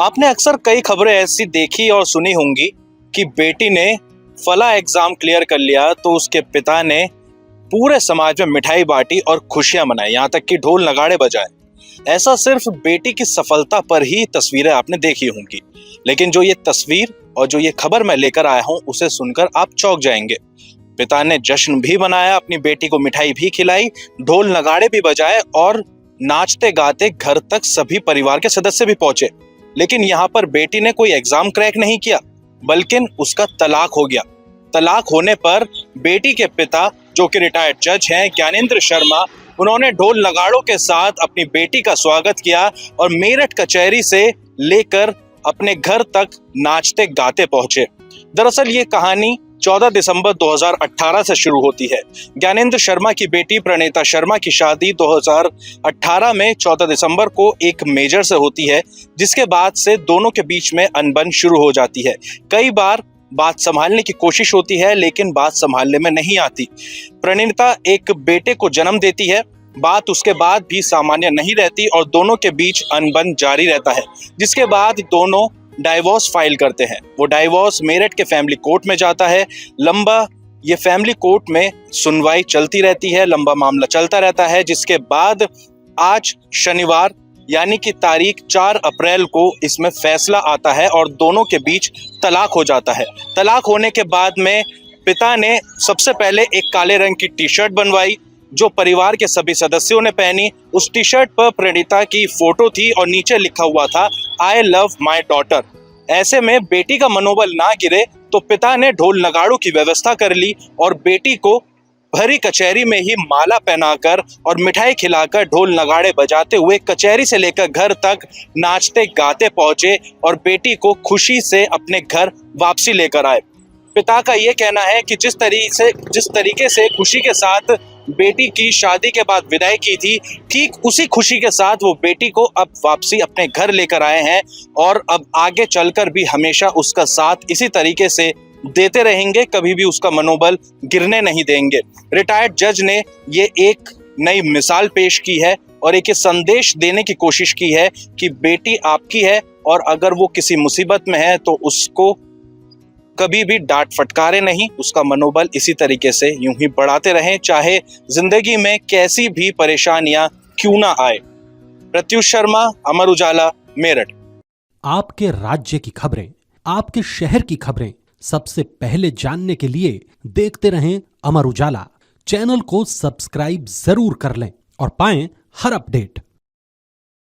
आपने अक्सर कई खबरें ऐसी देखी और सुनी होंगी कि बेटी ने फला एग्जाम क्लियर कर लिया तो उसके पिता ने पूरे समाज में मिठाई बांटी और खुशियां मनाई, यहाँ तक कि ढोल नगाड़े बजाए। ऐसा सिर्फ बेटी की सफलता पर ही तस्वीरें आपने देखी होंगी, लेकिन जो ये तस्वीर और जो ये खबर मैं लेकर आया हूं उसे सुनकर आप चौंक जाएंगे। पिता ने जश्न भी मनाया, अपनी बेटी को मिठाई भी खिलाई, ढोल नगाड़े भी बजाए और नाचते गाते घर तक सभी परिवार के सदस्य भी पहुंचे। लेकिन यहाँ पर बेटी ने कोई एग्जाम क्रैक नहीं किया, बल्कि उसका तलाक हो गया। तलाक होने पर बेटी के पिता, जो कि रिटायर्ड जज हैं, ज्ञानेंद्र शर्मा, उन्होंने ढोल नगाड़ों के साथ अपनी बेटी का स्वागत किया और मेरठ कचहरी से लेकर अपने घर तक नाचते गाते पहुंचे। दरअसल ये कहानी 14 दिसंबर 2018 से शुरू होती है। ज्ञानेंद्र शर्मा की बेटी प्रणीता शर्मा की शादी 2018 में 14 दिसंबर को एक मेजर से होती है, जिसके बाद से दोनों के बीच में अनबन शुरू हो जाती है। कई बार बात संभालने की कोशिश होती है, लेकिन बात संभालने में नहीं आती। प्रणीता एक बेटे को जन्म देती है, बात उसके बाद भी सामान्य नहीं रहती और दोनों के बीच अनबन जारी रहता है, जिसके बाद दोनों डाइवोर्स फाइल करते हैं। वो डाइवोर्स मेरठ के फैमिली कोर्ट में जाता है। लंबा ये फैमिली कोर्ट में सुनवाई चलती रहती है, लंबा मामला चलता रहता है, जिसके बाद आज शनिवार यानी कि तारीख 4 अप्रैल को इसमें फैसला आता है और दोनों के बीच तलाक हो जाता है। तलाक होने के बाद में पिता ने सबसे पहले एक काले रंग की टी शर्ट बनवाई, जो परिवार के सभी सदस्यों ने पहनी। उस टी शर्ट पर प्रणीता की फोटो थी और नीचे लिखा हुआ था, आई लव माई डॉटर। ऐसे में बेटी का मनोबल ना गिरे तो पिता ने ढोल नगाड़ों की व्यवस्था कर ली और बेटी को भरी कचहरी में ही माला पहनाकर और मिठाई खिलाकर ढोल नगाड़े बजाते हुए कचहरी से लेकर घर तक नाचते गाते पहुंचे और बेटी को खुशी से अपने घर वापसी लेकर आए। पिता का ये कहना है कि जिस तरीके से खुशी के साथ बेटी की शादी के बाद विदाई की थी, ठीक उसी खुशी के साथ वो बेटी को अब वापसी अपने घर लेकर आए हैं और अब आगे चलकर भी हमेशा उसका साथ इसी तरीके से देते रहेंगे, कभी भी उसका मनोबल गिरने नहीं देंगे। रिटायर्ड जज ने ये एक नई मिसाल पेश की है और एक संदेश देने की कोशिश की है कि बेटी आपकी है और अगर वो किसी मुसीबत में है तो उसको कभी भी डांट फटकारे नहीं, उसका मनोबल इसी तरीके से यूं ही बढ़ाते रहें, चाहे जिंदगी में कैसी भी परेशानियां क्यों ना आए। प्रत्युष शर्मा, अमर उजाला, मेरठ। आपके राज्य की खबरें, आपके शहर की खबरें सबसे पहले जानने के लिए देखते रहें अमर उजाला। चैनल को सब्सक्राइब जरूर कर लें और पाएं हर अपडेट।